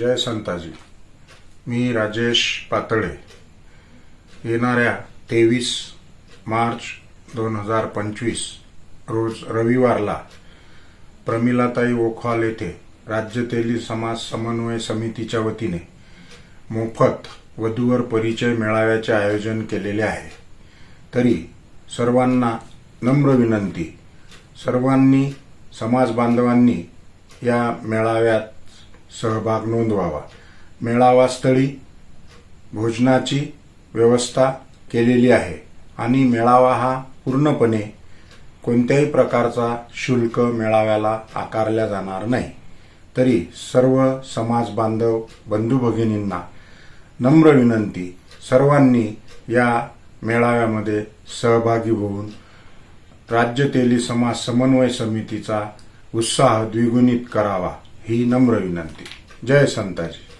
जय संताजी. मी राजेश पातळे. येणाऱ्या 23 मार्च 2025 रोज रविवारला प्रमिलाताई ओखवाल येथे राज्य तेली समाज समन्वय समितीच्या वतीने मोफत वधूवर परिचय मेळाव्याचे आयोजन केलेले आहे. तरी सर्वांना नम्र विनंती, सर्वांनी समाज बांधवांनी या मेळाव्यात सहभाग नोंदवावा. मेळावा स्थळी भोजनाची व्यवस्था केलेली आहे आणि मेळावा हा पूर्णपणे कोणत्याही प्रकारचा शुल्क मेळाव्याला आकारला जाणार नाही. तरी सर्व समाज बांधव बंधू भगिनींना नम्र विनंती, सर्वांनी या मेळाव्यामध्ये सहभागी होऊन राज्य तेली समाज समन्वय समितीचा उत्साह द्विगुणित करावा ही नम्र विनंती. जय संताजी.